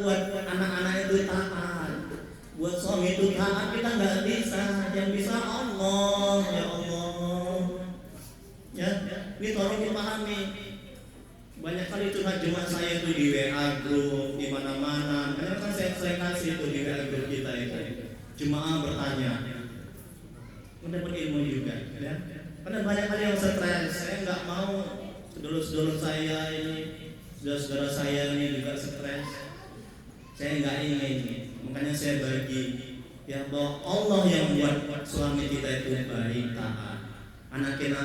buat anak-anak itu taat, buat suami itu taat, kita nggak bisa. Yang bisa Allah, ya Allah. Ya, ini tolong dipahami. Banyak kali curhat jemaah saya itu di WA group, di mana-mana. Banyak kan saya sering kasih itu di WA group kita itu. Jemaah bertanya, mendapat ilmu juga, ya. Karena banyak kali yang stres. Saya nggak mau sedulur-sedulur saya ini, saudara-saudara saya ini juga stres. Saya nggak ingin, makanya saya bagi ya bahwa Allah yang buat suami kita itu baik, taat, anak kita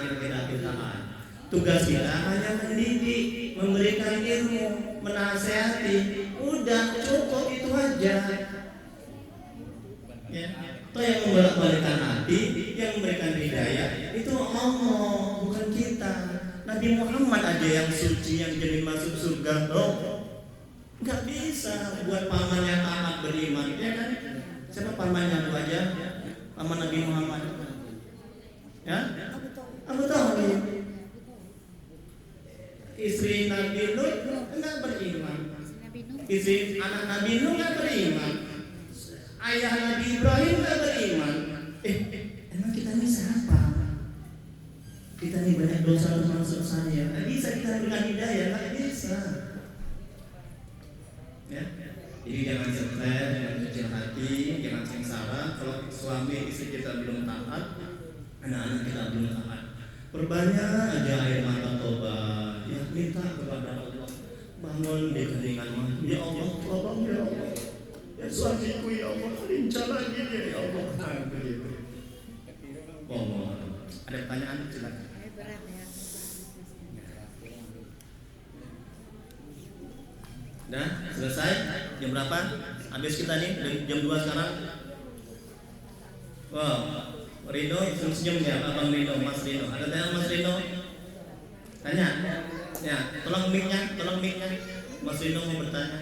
taat. Tugas kita hanya mendidik, memberikan ilmu, menasehati. Udah cukup itu aja. Ya. Itu yang membolak-balikkan hati, yang memberikan hidayah itu Allah, bukan kita. Nabi Muhammad aja yang suci, yang jadi masuk surga, loh. Nggak bisa buat paman yang taat beriman, ya kan? Siapa pamannya Bu aja? Paman Nabi Muhammad. Ya? Abu Thalib. Istri Nabi Nuh enggak beriman. Istri anak Nabi Nuh enggak beriman. Ayah Nabi Ibrahim enggak beriman. Emang kita ini siapa? Kita ini banyak dosa termasuk saya. Nggak bisa kita berikan hidayah, nggak bisa. Ya. Jadi jangan stres, jangan kecil hati, jangan sengsara. Kalau suami istri kita belum taat, anak-anak kita belum taat. Perbanyak aja air mata tobat. Ya minta kepada Allah, bangun di keningan mati. Ya Allah, tolong ya Allah. Ya suamiku ya Allah, lincah lagi ya Allah. Oh, ada pertanyaan silakan. Dah selesai? Jam berapa? Habis kita nih jam 2 sekarang. Wow, Rino senyum ya, Abang Rino, Mas Rino. Ada tanya Mas Rino? Tanya. Ya, tolong mic-nya. Mas Rino mau bertanya.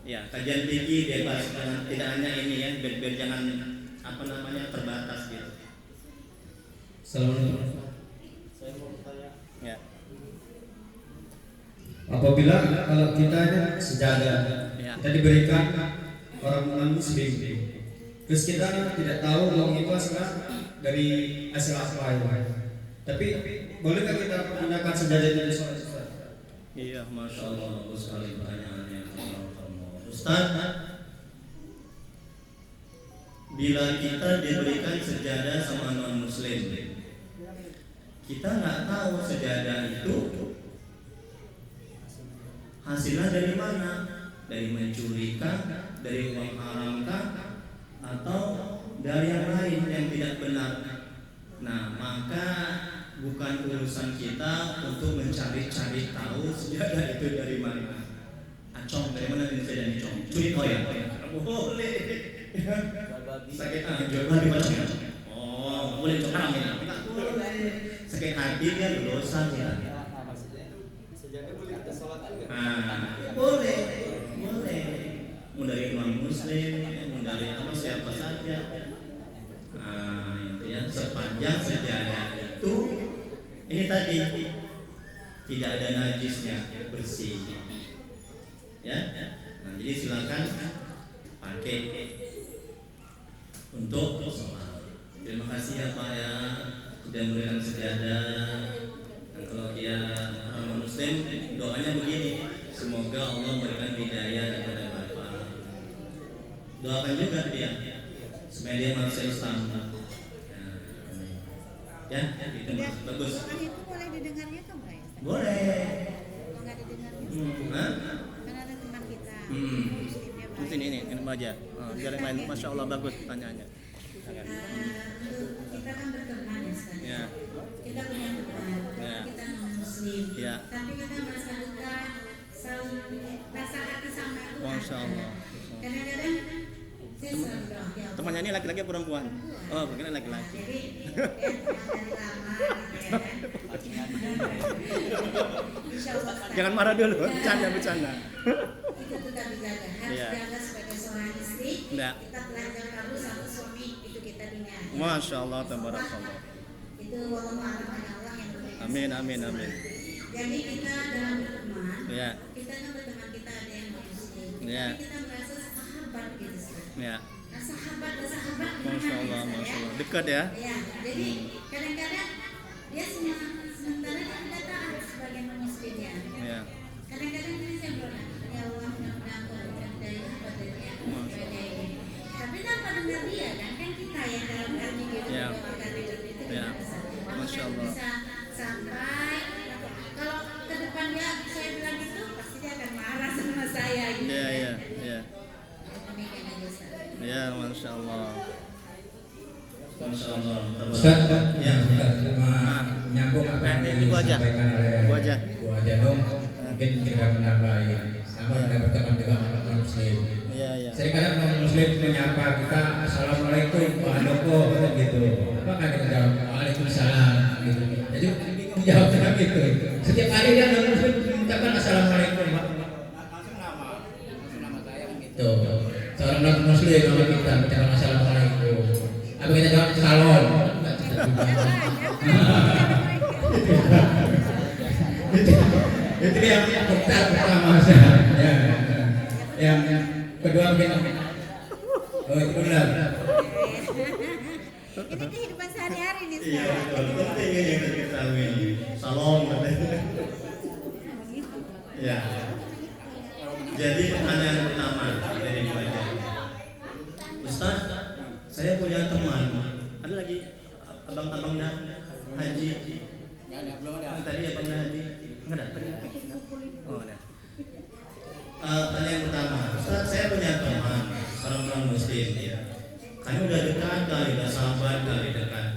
Ya, kajian tinggi bebas, tidak hanya ini ya, biar jangan terbatas gitu. Assalamualaikum. Saya mau bertanya. Ya. Apabila kalau kita sejadah, Ya. kita diberikan orang non-muslim, terus kita tidak tahu uang itu asalnya dari hasil apa ya. Tapi bolehkah kita menggunakan sejadah dari sholat? Iya, masya Allah, bagus sekali pertanyaannya. Ustaz, bila kita diberikan sejadah sama non-muslim, kita nggak tahu sejadah itu hasilnya dari mana? Dari mencuri kah? Dari uang haram kah? Atau dari yang lain yang tidak benar? Nah, maka bukan urusan kita untuk mencari-cari tahu sejadah itu dari mana. Acong, dari mana ini sejadah ini cong? Curi ya? Boleh. Sakit jual beli macam. Oh, boleh cong ini? Tidak boleh. Sakit hati dia berdosa ya. Boleh. Mau dari non muslim, mau dari siapa saja. Ya, sepanjang sejadah itu ini tadi tidak ada najisnya, bersih. Ya. Nah, jadi silakan pakai untuk sholat. Terima kasih ya Pak ya sudah memberikan sejadah. Dan kalau dia orang muslim, doanya begini, semoga Allah memberikan hidayah kepada Bapak. Doakan juga dia supaya dia masuk Islam. Ya, itu bagus. Doakan itu boleh didengarnya kan, Bray? Boleh. Kalau nggak didengarnya, kan ada teman kita. Muslimnya Bray. Ini aja. Biar yang lain, masya Allah bagus pertanyaannya. Kita kan berteman ya sekarang. Ya. Kita punya teman, Ya. kita non muslim. Ya. Tapi kita merasa duka, selalu rasa hati sama itu. Masya Allah. Kadang-kadang saya selalu doa, ya Allah. Temannya ini laki-laki atau perempuan? Oh, mungkin laki-laki. Jadi teman dari lama gitu ya kan. Insya Allah. Jangan marah dulu, bercanda. Itu tetap dijaga, harus Iya. jaga sebagai seorang istri. Enggak. Kita belajar tahu satu suami itu kita bina. Masya Allah, tabarakallah. Itu wallahu a'lam hanya Allah yang memberikan. Amin. Jadi kita dalam berteman, Ya. kita kan berteman kita ada yang non Ya. tapi kita merasa sahabat gitu Ustaz. Ya. Nah sahabat dan sahabat Masya Allah, Masya Allah. Dekat ya. Ya, jadi kadang-kadang dia sementara dia tidak taat sebagai muslim ya. Ya. Kadang-kadang ini saya bilang, ya Allah mudah-mudahan kau berikan hidayah padanya supaya ini. Tapi tanpa dengar dia kan kita yang dalam hati gitu Ya. mendoakan hidup itu Ya. bisa. Masya Apakah Allah. bisa sampai kalau ke depan dia saya bilang itu pasti dia akan marah sama saya gitu. Ya, ya, kan. ya. Demikian aja Ustaz. Ya, Masya Allah. Masya Allah. Ustaz, Ya. menyambung apa yang Ibu aja. disampaikan oleh Ibu aja. Bu Ajanung, mungkin kita menambahin sama kita berteman dengan orang muslim. Ya, ya. Saya kadang orang muslim menyapa kita assalamualaikum Pak Handoko gitu. Apa kan kita jawab waalaikumsalam gitu. Jadi bingung jawabnya gitu. Setiap hari dia non muslim mengucapkan assalamualaikum Pak. Langsung nama saya kan gitu. Seorang non muslim kalau kita mengucapkan assalamualaikum. Apa kita jawab salon? Itu yang pertama saya. Yang kedua mungkin oh itu benar. Ini kehidupan sehari-hari nih Iya, Ustaz. betul. Penting ini yang kita ketahui. Salam katanya. Ya. Jadi pertanyaan pertama dari Ibu aja. Ustaz, saya punya teman. Ada lagi abang-abang dah haji. Belum ada. Tadi abang dah haji. Enggak ada. Oh, ada. Pertanyaan pertama, Ustaz, saya punya teman orang muslim ya. Kami udah dekat kali, udah sahabat kali dekat.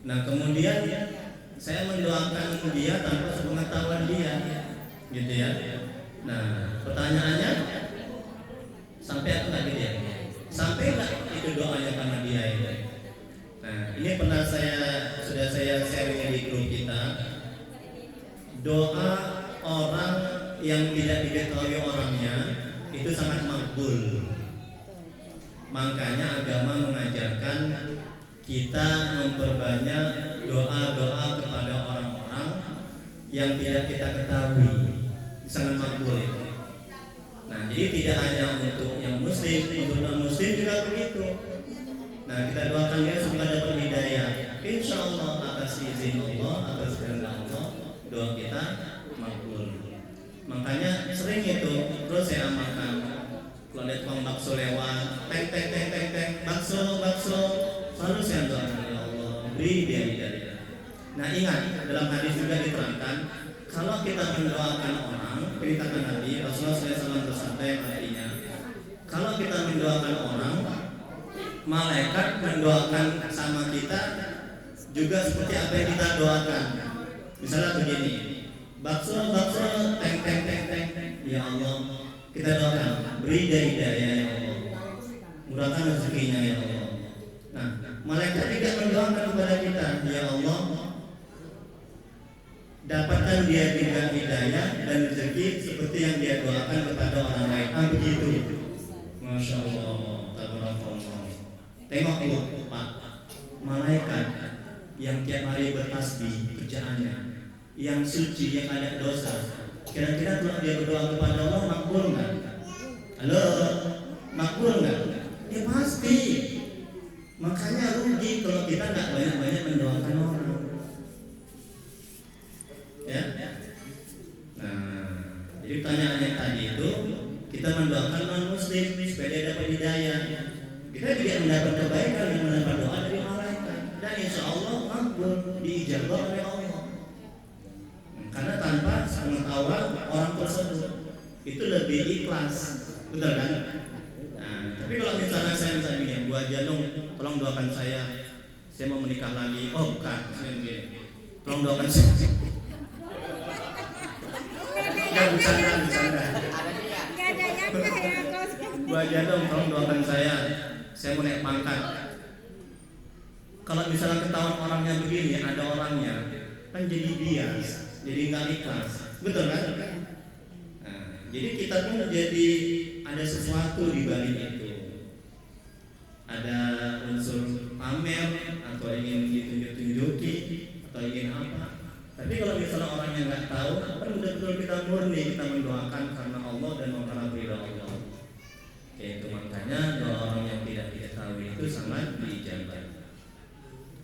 Nah kemudian saya mendoakan dia tanpa sepengetahuan dia, gitu ya. Nah pertanyaannya, sampai apa nggak dia? Sampai nggak itu doanya karena dia ini? Nah ini pernah sudah saya sharing di grup kita. Doa orang yang tidak diketahui orangnya itu sangat makbul. Makanya agama mengajarkan kita memperbanyak doa-doa kepada orang-orang yang tidak kita ketahui, sangat makbul itu. Nah, jadi tidak hanya untuk yang muslim, untuk non-muslim juga begitu. Nah, kita doakan dia semoga dapat hidayah. Insya Allah atas izin Allah, atas kehendak Allah, doa kita makbul. Makanya sering itu terus saya amalkan. Kalau lihat tukang bakso lewat, teng, bakso, selalu saya doakan ya Allah, beri dia hidayah. Nah ingat, dalam hadis juga diterangkan, kalau kita mendoakan orang, perintahkan Nabi Rasulullah SAW bersabda yang artinya, kalau kita mendoakan orang, malaikat mendoakan sama kita juga seperti apa yang kita doakan. Misalnya begini, bakso, teng, ya Allah. Kita doakan, beri dia hidayah ya Allah, murahkan rezekinya ya Allah. Nah, malaikat tidak mendoakan kepada kita, ya Allah, dapatkan dia juga hidayah dan rezeki seperti yang dia doakan kepada orang lain. Begitu. Masya Allah, tabarakallah. Tengok ibu, Pak, malaikat yang tiap hari bertasbih kerjaannya, yang suci, yang ada dosa. Kira-kira kalau dia berdoa kepada Allah makbul nggak? Halo, makbul nggak? Ya pasti. Makanya rugi kalau kita nggak banyak-banyak mendoakan orang. Ya. Nah, jadi pertanyaannya tadi itu kita mendoakan non muslim supaya dia dapat hidayah. Kita juga mendapat kebaikan yang mendapat doa dari malaikat dan insya Allah makbul diijabah oleh Allah. Karena tanpa pengetahuan orang tersebut itu lebih ikhlas, betul kan? Nah, tapi kalau misalnya saya Bu Ajanung, tolong doakan saya mau menikah lagi. Oh bukan, saya begini, tolong doakan saya. Nggak bercanda. Bu Ajanung, tolong doakan saya mau naik pangkat. Kalau misalnya ketahuan orangnya begini, ada orangnya, kan jadi bias. Jadi nggak ikhlas, betul kan? Nah, jadi kita pun jadi ada sesuatu di balik itu, ada unsur pamer atau ingin ditunjuk-tunjuki atau ingin apa. Tapi kalau misalnya orangnya nggak tahu, kan betul-betul kita murni kita mendoakan karena Allah dan mengharap ridha Allah.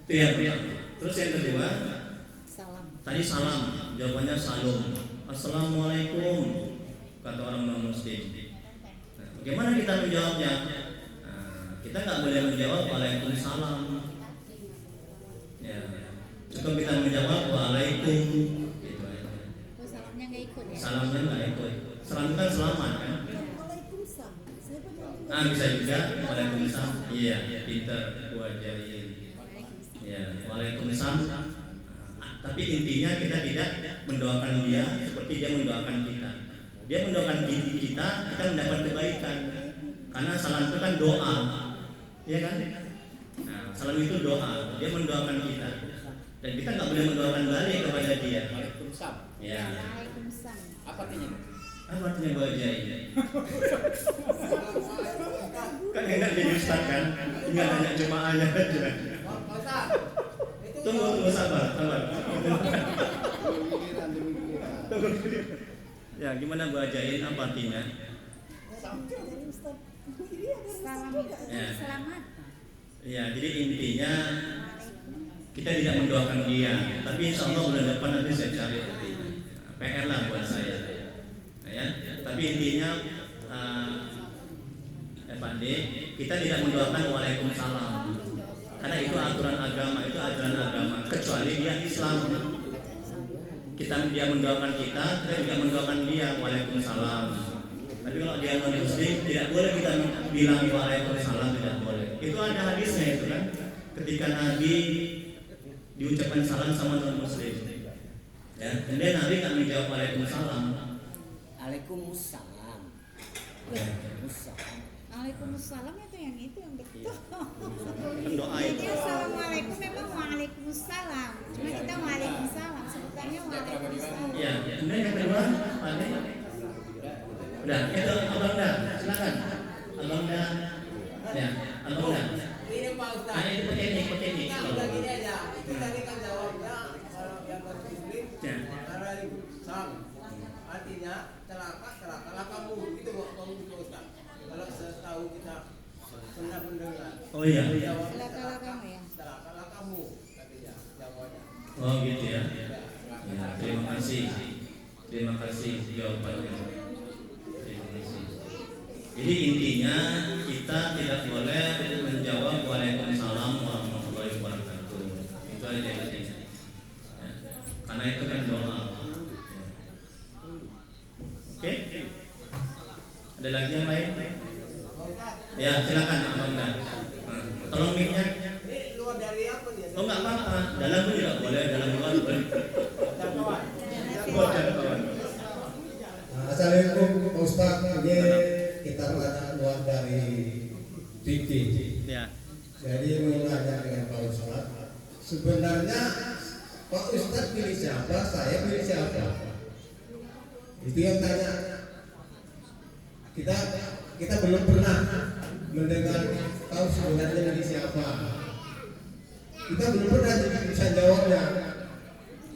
Itu yang pertama. Terus yang kedua, Salam. tadi salam, jawabannya salam. Assalamualaikum, kata orang non muslim. Nah, bagaimana kita menjawabnya? Nah, kita nggak boleh menjawab waalaikumsalam. Ya, cukup kita menjawab waalaikum. Gitu aja. Oh, salamnya nggak ikut ya? Salamnya nggak ikut. Salam kan selamat kan? Ah, bisa juga waalaikumsalam. Iya, pinter wajahin. Ya, waalaikumsalam. Tapi intinya kita tidak mendoakan dia seperti dia mendoakan kita. Dia mendoakan kita mendapat kebaikan. Karena salam itu kan doa, ya kan? Nah, salam itu doa. Dia mendoakan kita, dan kita nggak boleh mendoakan balik kepada dia. Waalaikumsalam. Ya. Waalaikumsalam. Apa artinya? Apa artinya bajai? Kan enak jadi ustaz kan? Tinggal tanya jemaahnya aja. Tunggu sabar. Ya, gimana bajain apa artinya? Salam itu Ya. selamat. Ya, jadi intinya kita tidak mendoakan dia, tapi insya Allah bulan depan nanti saya cari PR lah buat saya. Nah, ya, tapi intinya Pak D, kita tidak mendoakan waalaikumsalam, karena itu aturan agama, itu ajaran agama, kecuali dia Islam. Dia mendoakan kita juga mendoakan dia waalaikumsalam. Tapi kalau dia non muslim tidak boleh kita bilang waalaikumsalam, tidak boleh. Itu ada hadisnya itu kan, ketika Nabi diucapkan salam sama non muslim, ya, kemudian Nabi nggak menjawab waalaikumsalam. Waalaikumsalam. Waalaikumsalam itu yang betul. Doa Jadi itu. assalamualaikum memang waalaikumsalam. Cuma kita waalaikumsalam, sebutannya waalaikumsalam. Ya, kemudian yang kedua, Pak D. Udah, itu abang dah, silakan. Abang dah, ya, abang dah. Ini Pak Ustaz. Ah, itu teknik. Udah gini aja. Itu tadi kan jawabnya kalau yang muslim Ya. Waalaikumsalam. Artinya celaka kamu gitu Pak Ustaz. Kalau setahu kita pernah mendengar. Oh iya. Jawabnya Celaka kamu ya. celaka kamu katanya jawabannya. Oh gitu ya. Ya, terima kasih jawabannya. Terima kasih. Jadi intinya kita tidak boleh menjawab waalaikumsalam warahmatullahi wabarakatuh. Itu aja intinya. Ya. Karena itu kan doa. Oke? Ada lagi yang lain? Ya, silakan Abang Dan. Tolong mic-nya. Ini luar dari apa dia? Oh nggak apa-apa, dalam pun tidak boleh, dalam luar boleh. Jangkauan. Jangkauan. Assalamualaikum Pak Ustaz. Ini kita keluar dari TV. Ya. Jadi mau nanya dengan Pak Ustaz. Sebenarnya Pak Ustaz pilih siapa, saya pilih siapa? Itu yang tanya. Kita belum pernah mendengar tahu sebenarnya pilih siapa. Kita belum pernah bisa jawabnya.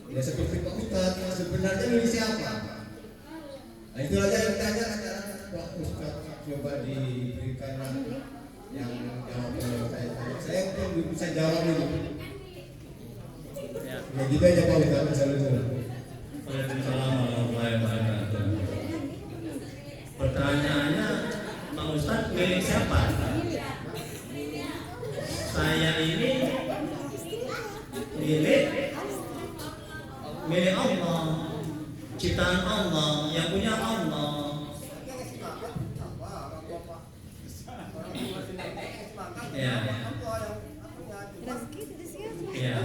Ya seperti Pak Ustaz, sebenarnya pilih siapa? Nah, itu aja yang tanya Pak Ustaz, coba diberikan yang jawab saya. Saya belum bisa jawab itu. Ya. Ya gitu aja Pak Ustaz. Assalamualaikum. Waalaikumsalam warahmatullahi wabarakatuh. Pertanyaannya, Pak Ustadz milik siapa? Saya ini milik Allah, ciptaan Allah, yang punya Allah. Ya. Rezeki dari siapa? Ya.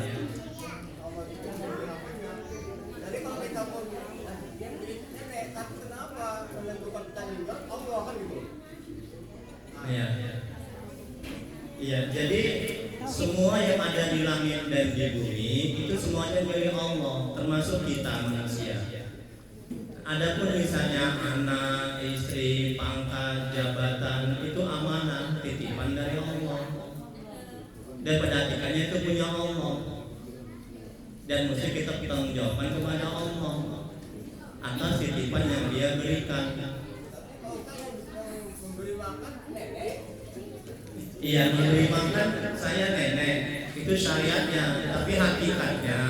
Jadi kalau kita mau nenek, tapi kenapa menentukan tanggung jawab Allah kan gitu? Iya. Iya, jadi semua yang ada di langit dan di bumi itu semuanya milik Allah, termasuk kita manusia. Adapun misalnya anak, istri, pangkat, jabatan itu amanah, titipan dari Allah. Dan pada hakikatnya itu punya Allah. Dan mesti kita bertanggung jawabkan kepada Allah atas titipan yang Dia berikan. Memberi makan nenek. Iya, memberi makan saya nenek. Itu syariatnya, tapi hakikatnya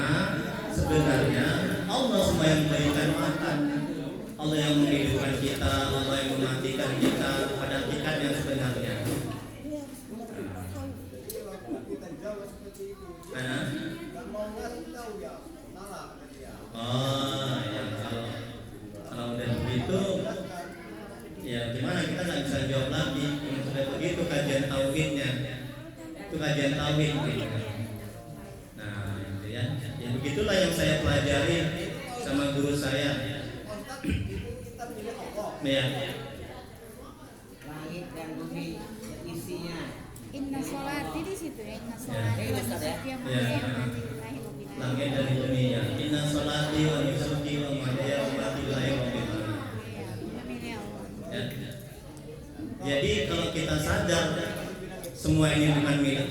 sebenarnya Allah semua yang memberikan makan. Allah yang menghidupkan kita, Allah yang mematikan kita pada hakikatnya sebenarnya. Kita jawab seperti itu. Mana? Gak mau ngasih tahu ya, salah kata dia. Oh, ya kalau udah begitu, ya gimana kita nggak bisa jawab lagi. Yang sudah begitu kajian tauhidnya, itu kajian tauhid gitu. Nah, itu ya. Ya begitulah yang saya pelajari sama guru saya. Ustaz, itu kita milik Allah. Ya. Langit dan bumi isinya. Inna sholati di situ ya, inna sholati Ya, Ustaz, ya. yang Ya. Langit dan bumi ya. Inna sholati wa nusuki wa mahyaya wa mamati lillahi rabbil alamin. Ya. Jadi kalau kita sadar semua ini bukan milik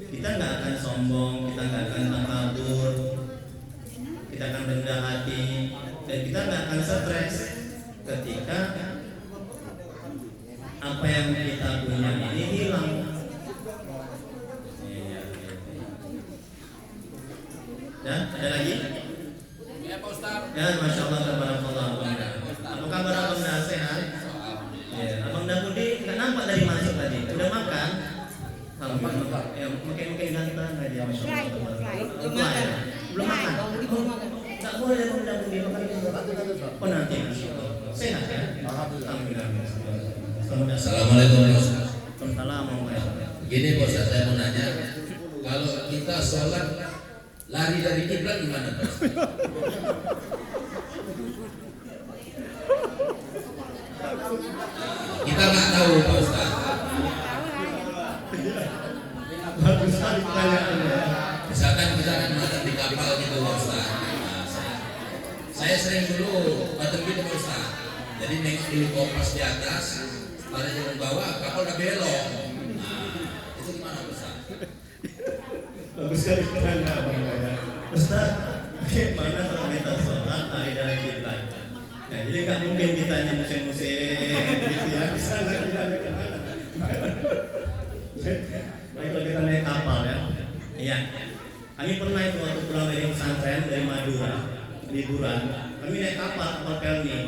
kita nggak akan sombong, kita nggak akan takabur, kita akan rendah hati, dan kita nggak akan stres ketika apa yang kita punya ini hilang. Iya, gitu. Dan ada lagi? Ya Pak Ustaz. Ya, masya Allah, tabarakallah. Apa kabar Abang Dah, sehat? Ya, Abang Dah Budi nggak nampak dari masuk tadi. Udah makan? Alhamdulillah. Ya, makin ganteng aja, masya Allah. tabarakallah. Belum makan. Belum makan. Nggak boleh Abang Dah Budi makan dulu. Oh nanti, masya Allah. Sehat ya? Alhamdulillah. Assalamualaikum Pak Ustaz. Assalamualaikum. Gini Pak Ustaz, saya mau nanya, kalau kita sholat lari dari kiblat gimana Pak Ustaz? Kita nggak tahu Pak Ustaz. Bagus sekali pertanyaannya. Misalkan makan di kapal gitu Pak Ustaz. Nah, saya sering dulu makan gitu Pak Ustaz. Jadi nengok dulu kompas di atas, pada jalan bawah kapal udah belok. Nah, itu gimana Pak Ustaz? Bagus sekali pertanyaan Abang Dah. Ustaz, bagaimana kalau kita sholat lari dari kiblat? Nah, jadi nggak mungkin kita hanya musim-musim gitu ya. Bisa lagi dari kemana? Baik, kalau kita naik kapal ya. Iya. Kami pernah itu waktu pulang dari pesantren dari Madura, liburan. Kami naik kapal pelni.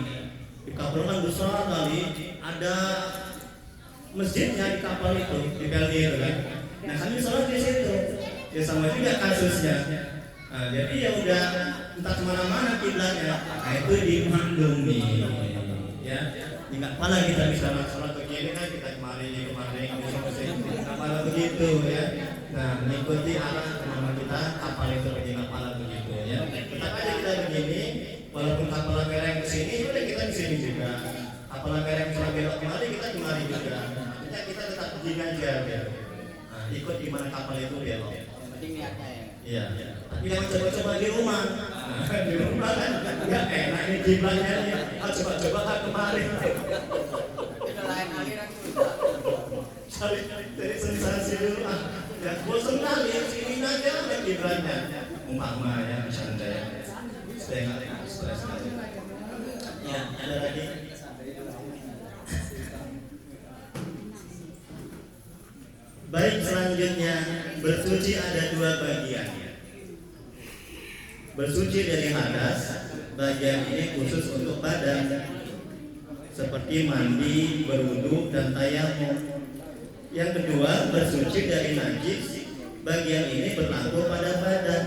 Di kapal kan besar kali, ada masjidnya di kapal itu, di pelni itu kan. Nah, kami sholat di situ. Ya sama juga kasusnya. Nah, jadi ya udah entah kemana-mana kiblatnya. Nah, itu dimaklumi. Ya, nggak pala kita bisa sholat begini kan kita kemari, nggak pala begitu ya. Nah, mengikuti arah kemana kita kapal itu begini, nggak pala begitu ya. Tetap aja kita begini, walaupun kapal merah ke sini, udah kita di sini juga. Kapal merah yang cuma belok kemari, kita kemari juga. Artinya kita tetap begini aja ya. Nah, ikut di mana kapal itu belok. Penting niatnya ya. Iya. Tapi jangan coba-coba di rumah. Di rumah kan nggak enak ini kiblatnya ya. Coba-coba kemarin. Itu lain aliran tuh. Cari dari sensasi dulu. Ya bosan kali sini aja ada kiblatnya. Umpama ya misalnya ya. Saya nggak stres aja. Ya ada lagi. Baik, selanjutnya bersuci ada dua bagian. Bersuci dari hadas, bagian ini khusus untuk badan, seperti mandi, berwudu, dan tayamum. Yang kedua, bersuci dari najis, bagian ini berlaku pada badan,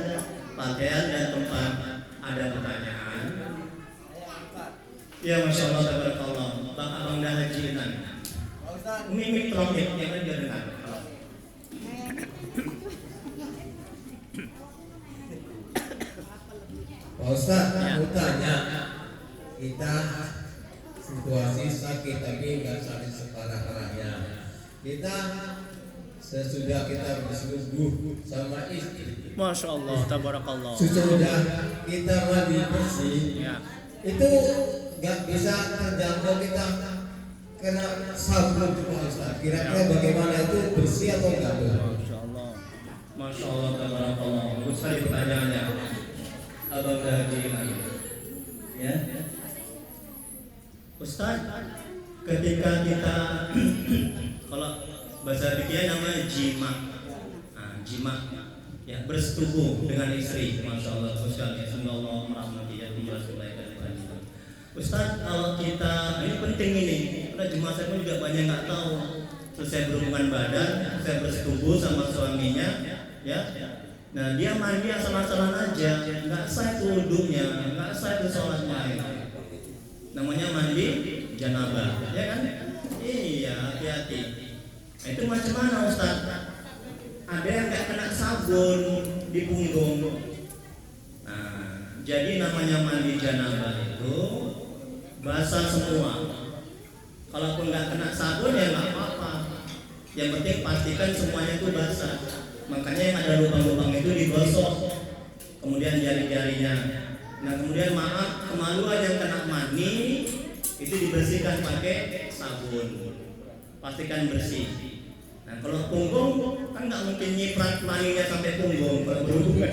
pakaian, dan tempat. Ada pertanyaan? Ya, masya Allah, tabarakallah. Bang Abang dah hajinan. Pak Ustaz, Mimik trompet yang dia dengar. Pak Ustaz, aku tanya, kita situasi sakit tapi nggak sakit separah-parahnya. Kita sesudah kita bersetubuh sama istri, Masya Allah, tabarakallah. sesudah kita mandi bersih, Ya. itu nggak bisa terjangkau kita kena sabun Pak Ustaz. Kira-kira bagaimana itu bersih atau enggak? Masya Allah, Masya Allah, tabarakallah. Bagus sekali pertanyaannya. Abang dah hajinan. Ya. Ustaz, ketika kita kalau bahasa fikih namanya jima. jima, ya bersetubuh dengan istri. Masya Allah, semoga Allah merahmati ya. Ustaz, kalau kita ini penting ini, karena jemaah saya pun juga banyak nggak tahu. Selesai berhubungan badan, saya bersetubuh sama suaminya, ya. Nah dia mandi asal-asalan aja, nggak sah itu wudhunya, nggak sah itu sholatnya. Namanya mandi janabah, ya kan? Iya, hati-hati. Nah, itu macam mana Ustaz? Ada yang nggak kena sabun di punggung. Nah, jadi namanya mandi janabah itu basah semua. Kalaupun nggak kena sabun ya nggak apa-apa. Yang penting pastikan semuanya itu basah. Makanya yang ada lubang-lubang itu digosok. Kemudian jari-jarinya. Nah kemudian maaf, kemaluan yang kena mani itu dibersihkan pakai sabun. Pastikan bersih. Nah kalau punggung kan nggak mungkin nyiprat maninya sampai punggung kalau berhubungan.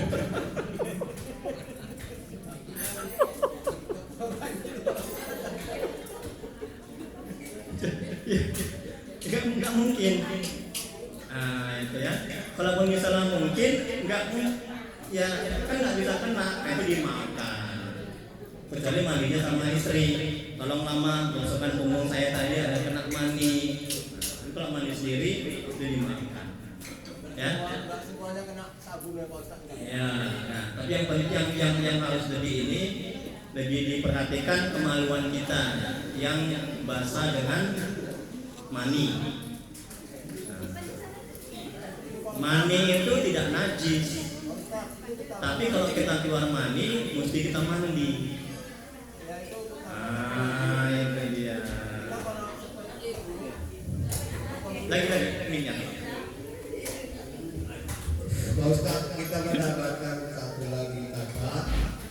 Nggak mungkin. Nah itu ya. Kalau misalnya mungkin nggak ya kan nggak bisa kena, itu dimaafkan. Kecuali mandinya sama istri. Tolong lama gosokkan punggung saya tadi ada kena mani. Kalau mandi sendiri itu dimaafkan. Ya. Semuanya kena sabun ya Pak Ustaz. Ya. Nah, tapi yang penting yang harus lebih diperhatikan kemaluan kita yang basah dengan mani. Mani itu tidak najis. Tapi kalau kita keluar mani, mesti kita mandi. Itu dia. Lagi minyak. Pak Ustaz, kita mendapatkan satu lagi kata,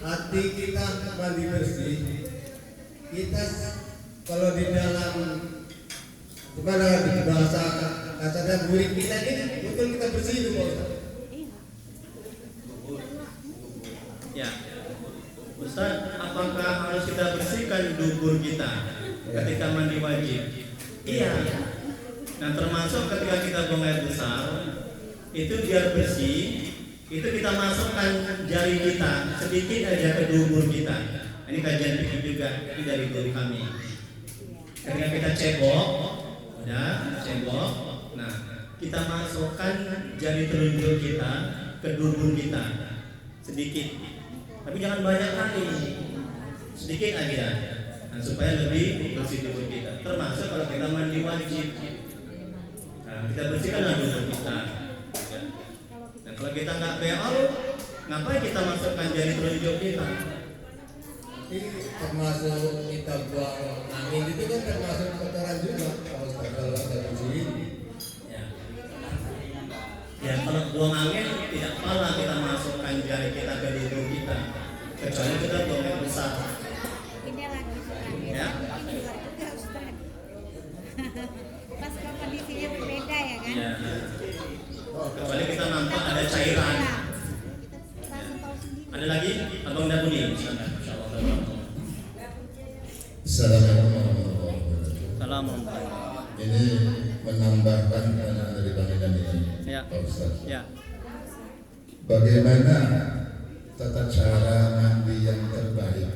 hati kita mandi bersih. Kita kalau di dalam bukan di bahasa kasarnya guling kita ini betul kita bersih itu Pak Ustaz. Ya, Ustaz, apakah harus kita bersihkan dubur kita ketika mandi wajib? Iya. Nah, termasuk ketika kita buang air besar, itu biar bersih, itu kita masukkan jari kita sedikit aja ke dubur kita. Ini kajian fikih juga, ini dari guru kami. Ketika kita cebok, ya, cebok. Nah, kita masukkan jari telunjuk kita ke dubur kita sedikit. Tapi jangan banyak kali, sedikit aja, nah, supaya lebih bersih dubur kita. Termasuk kalau kita mandi wajib, nah, kita bersihkan dubur kita. Ya. Nah, kalau kita nggak beol, ngapain kita masukkan jari telunjuk kita? Ini termasuk kita buang angin itu kan termasuk kotoran juga kalau ada bersih. Ya kalau buang angin tidak pala kita masukkan jari kita ke dubur kita, kecuali kita buang yang besar. Ini lagi Ustaz. Ya. Ini luar juga Ustaz. Pas kondisinya berbeda ya kan? Ya. Kecuali kita nampak ada cairan. Langsung tahu sendiri. Ada lagi Abang Dabuni. Assalamualaikum warahmatullahi wabarakatuh. Salam. Ini menambahkan pertanyaan dari kami dan ini, Ya. Pak Ustaz. Ya. Bagaimana tata cara mandi yang terbaik?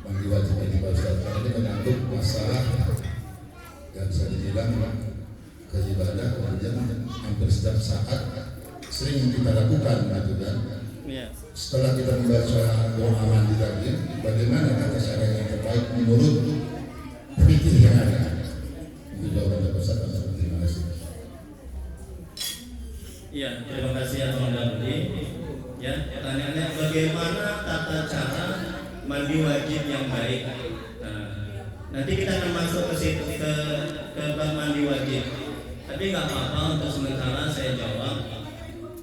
Mandi wajib ini Pak Ustaz. Karena ini menyangkut masalah yang bisa dibilang ke ibadah, kemudian hampir setiap saat sering kita lakukan, gitu kan? Ya. Setelah kita membaca doa mandi tadi, bagaimana tata cara yang terbaik menurut fikih yang ada? Itu jawaban dari Ustaz. Terima kasih. Iya, terima kasih Abang Dabuni. Ya, pertanyaannya bagaimana tata cara mandi wajib yang baik? Nah, nanti kita akan masuk ke situ ke bab mandi wajib. Tapi nggak apa-apa untuk sementara saya jawab.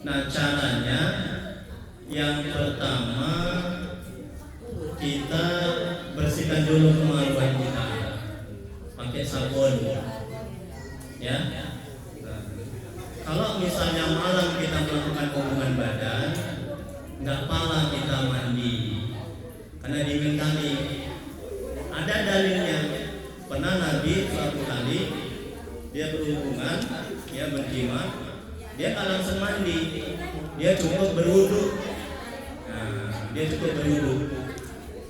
Nah, caranya yang pertama kita bersihkan dulu kemaluan kita pakai sabun. Ya. Nah, kalau misalnya malam kita melakukan hubungan badan, nggak pala kita mandi, karena dingin kali. Ada dalilnya. Pernah Nabi suatu kali dia berhubungan, ya berjima, Dia nggak langsung mandi, dia cukup berwudu. Dia cukup berwudu.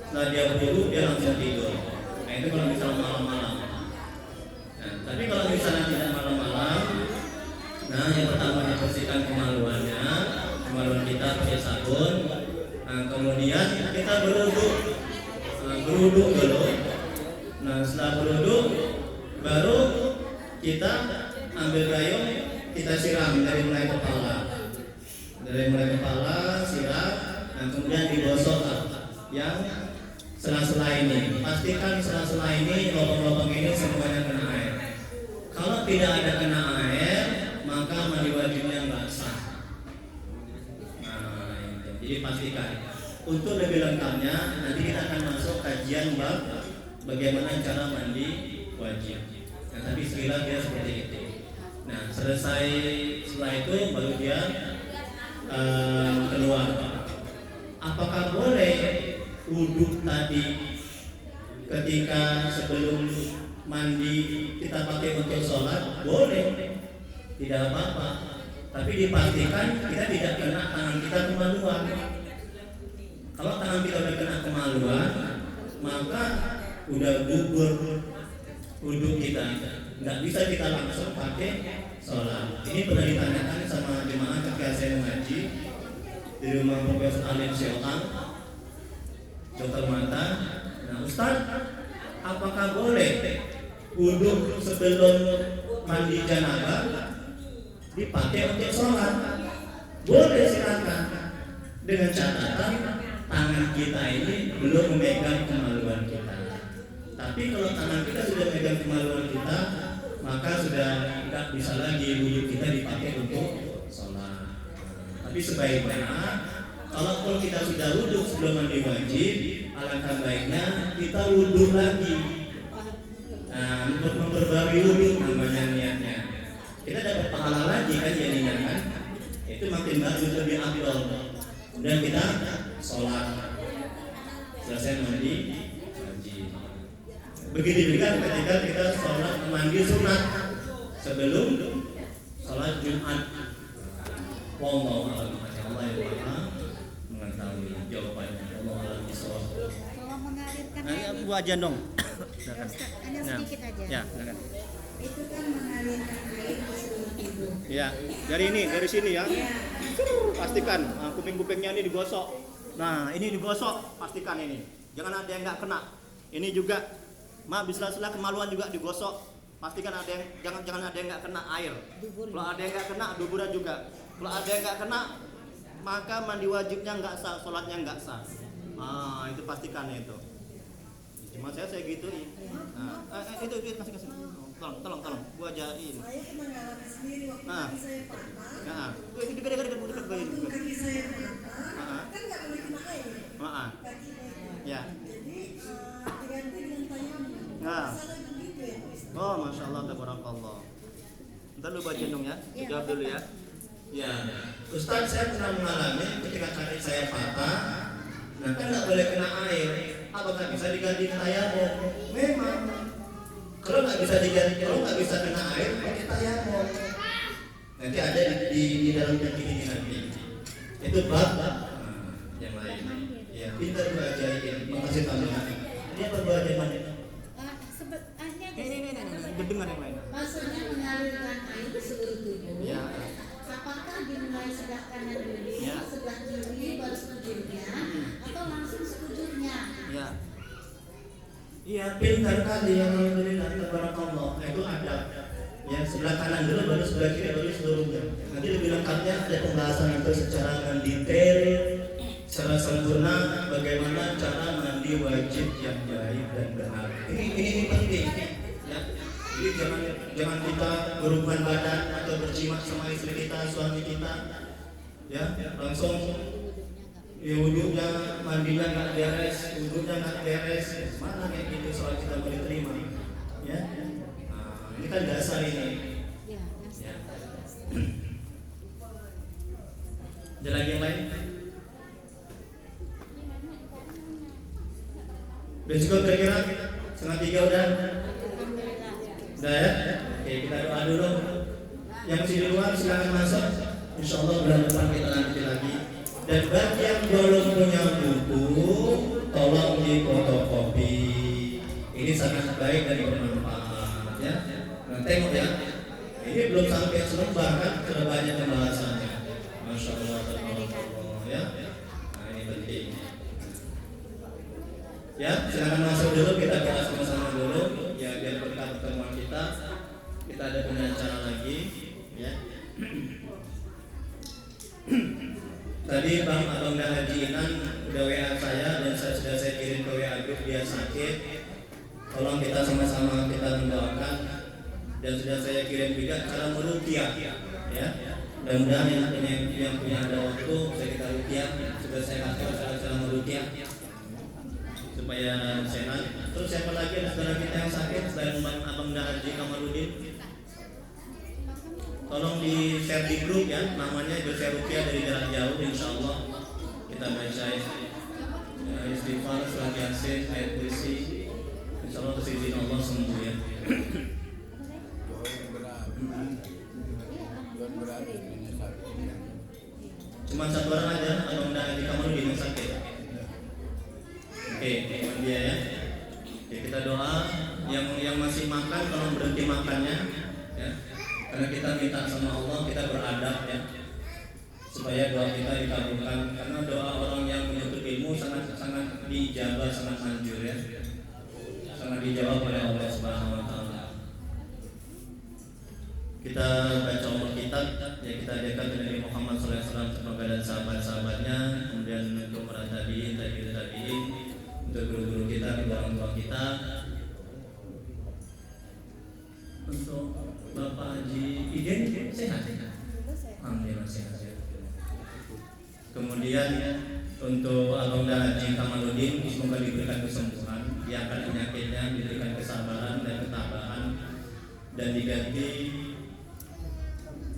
Setelah dia berwudu, dia langsung tidur. Nah itu kalau misalnya malam-malam. Nah, tapi kalau misalnya tidak malam-malam, nah yang pertama dibersihkan kemaluannya, kemaluan kita pakai sabun. Nah, kemudian kita berwudu, berwudu dulu. Nah setelah berwudu, baru kita ambil gayung, kita siram dari mulai kepala, siram, dan kemudian digosok yang sela-sela ini. Pastikan sela-sela ini, lubang-lubang ini semuanya kena air. Kalau tidak ada kena air, maka mandi wajibnya nggak sah. Nah, itu. Jadi pastikan. Untuk lebih lengkapnya, nanti kita akan masuk kajian bab bagaimana cara mandi wajib. Nah, tapi sekilas dia seperti itu. Nah, selesai setelah itu baru dia keluar. Apakah boleh wudhu tadi ketika sebelum mandi kita pakai untuk sholat? Boleh, tidak apa-apa. Tapi dipastikan kita tidak kena tangan kita kemaluan. Kalau tangan kita udah kena kemaluan, maka udah gugur wudhu kita. Nggak bisa kita langsung pakai sholat. Ini pernah ditanyakan sama jemaah ketika saya mengaji di rumah Profesor Alim Syaitan, dokter mata. Nah, Ustaz, apakah boleh wudhu sebelum mandi janabah dipakai untuk sholat? Boleh, silakan, dengan catatan tangan kita ini belum memegang kemaluan kita. Tapi kalau tangan kita sudah memegang kemaluan kita, maka sudah tidak bisa lagi wudhu kita dipakai untuk sholat. Tapi sebaiknya, kalaupun kita sudah wudhu sebelum mandi wajib, alangkah baiknya kita wudhu lagi. Nah, untuk memperbarui wudhu namanya niatnya. Kita dapat pahala lagi kan jadinya kan? Itu makin bagus, lebih afdal. Kemudian kita sholat. Selesai mandi wajib. Begitu juga ketika kita sholat mandi sunat sebelum sholat Jumat. Wallahu a'lam. Allah yang Maha mengetahui jawabannya. Wallahu a'lam bishawab. Kalau mengalirkan Nah, air, Bu ajan dong. ya, Ustaz, hanya sedikit aja. Ya, silakan. Itu kan mengalirkan air ke seluruh tubuh. Ya, dari sini ya. Ya. Pastikan kuping-kupingnya ini digosok. Nah, ini digosok, pastikan ini. Jangan ada yang nggak kena. Ini juga, bisa sela kemaluan juga digosok. Pastikan ada yang jangan ada yang nggak kena air. Kalau ada yang nggak kena, duburnya juga. Kalau ada yang nggak kena, maka mandi wajibnya nggak sah, sholatnya nggak sah. Itu pastikan itu. Cuma saya gituin. Nah, itu kasih. Tolong, gua ajain. Saya pernah ngalamin sendiri waktu Nah. kaki saya patah. Nah, itu dekat Waktu kaki saya patah, kan nggak boleh kena air kakinya itu. Ya. Jadi diganti dengan tayamum. Nah. Sana begitu ya, Ustaz. Oh, masya Allah, tabarakallah. Ntar lu baca dong ya, jawab dulu ya. Ya, Ustaz, saya pernah mengalami ketika kaki saya patah. Nah, kan nggak boleh kena air. Apakah bisa diganti tayamum? Memang. Kalau nggak bisa diganti, kalau nggak bisa kena air, pakai tayamum. Nanti ada di dalam fikih ini nanti. Itu bab yang lain. Ya, pintar bacain. Makasih tambahan. Ini apa bagaimana? Ini Dengar yang lain. maksudnya mengalirkan air ke seluruh tubuh. Ya. Apakah dimulai sebelah kanan dulu, Ya. sebelah kiri baru sekujurnya, atau langsung sekujurnya? Ya. Iya, pintar kali, alhamdulillah, tabarakallah. Nah, itu ada. Ya, sebelah kanan dulu baru sebelah kiri baru seluruhnya. Nanti lebih lengkapnya ada pembahasan itu secara mendetail, secara sempurna bagaimana cara mandi wajib yang baik dan benar. Ini penting. Ya. Jadi jangan kita berhubungan badan atau berjimat sama istri kita, suami kita. Ya, langsung ya wudhunya, mandinya nggak beres, wudhunya nggak beres, mana kayak gitu soal kita boleh terima, ya? Nah, ini kan dasar ini. Ya, Ya. Ada lagi yang lain? Udah cukup kira-kira? 2:30 udah? alhamdulillah. Udah ya? Oke, kita doa dulu. Yang masih di luar silakan masuk. Insya Allah bulan depan kita lanjut lagi. Dan bagi yang belum punya buku, tolong di fotokopi. Ini sangat baik dan bermanfaat ya. Nah, tengok ya. Ini belum sampai selembar kan, sudah banyak pembahasannya. Masya Allah, tabarakallah ya. Nah, ini penting. Ya, silakan masuk dulu, kita bahas sama-sama dulu. Ya, biar berkah pertemuan kita. Kita ada pengacara lagi, ya. Tadi Bang Abang dan Haji Inan udah WA saya dan sudah saya kirim ke WA grup, dia sakit. Tolong kita sama-sama kita mendoakan, dan sudah saya kirim juga cara meruqyah ya. Mudah-mudahan yang punya ada waktu saya kita ruqyah, sudah saya kasih cara meruqyah supaya sehat. Terus siapa lagi ada saudara kita yang sakit selain Abang dan Haji Kamarudin? Tolong di share di grup ya, namanya Bersih Ruqyah dari jarak jauh. Insya Allah kita baca istighfar, surat yasin, ayat kursi. Insya Allah izin Allah sembuh ya. Cuma satu orang aja, atau enggak di kamar di yang sakit. Oke, cuma dia ya. Oke, kita doa. Yang masih makan tolong berhenti makannya ya. Karena kita minta sama Allah, kita beradab ya, supaya doa kita dikabulkan. Karena doa orang yang menuntut ilmu sangat dijabah, sangat manjur ya, sangat dijawab oleh Allah Subhanahu Wa Taala. Kita baca kitab ya, kita adakan Nabi Muhammad SAW semoga dan sahabat-sahabatnya, kemudian untuk para tabiin, untuk guru-guru kita, orang tua kita, untuk Bapak Haji Iden sehat. Alhamdulillah sehat. Kemudian untuk Abang dan Haji Kamaludin, semoga diberikan kesembuhan, diangkat penyakitnya, diberikan kesabaran dan ketabahan, dan diganti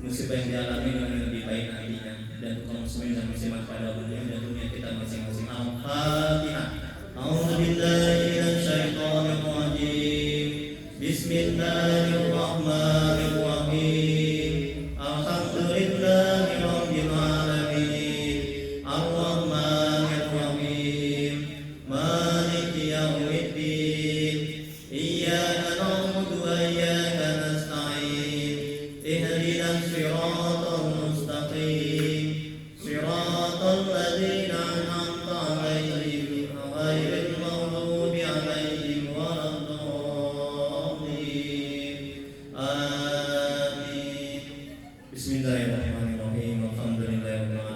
musibah yang dialami dengan yang lebih baik nantinya. Dan untuk muslimin dan muslimat pada umumnya dan dunia kita masing-masing. Al-Fatihah. A'udzubillahi minasyaitonir rajim. Bismillahirrahmanirrahim. Alhamdulillahi rabbil alamin. Ar-Rahmanir Rahim. Maliki yaumiddin. Iyyaka na'budu wa iyyaka nasta'in. Ihdinas siratal mustaqim. Siratal ladzina an'amta 'alaihim ghairil maghdubi 'alaihim waladdallin. Amin. Bismillahirrahmanirrahim. Alhamdulillahirabbil alamin.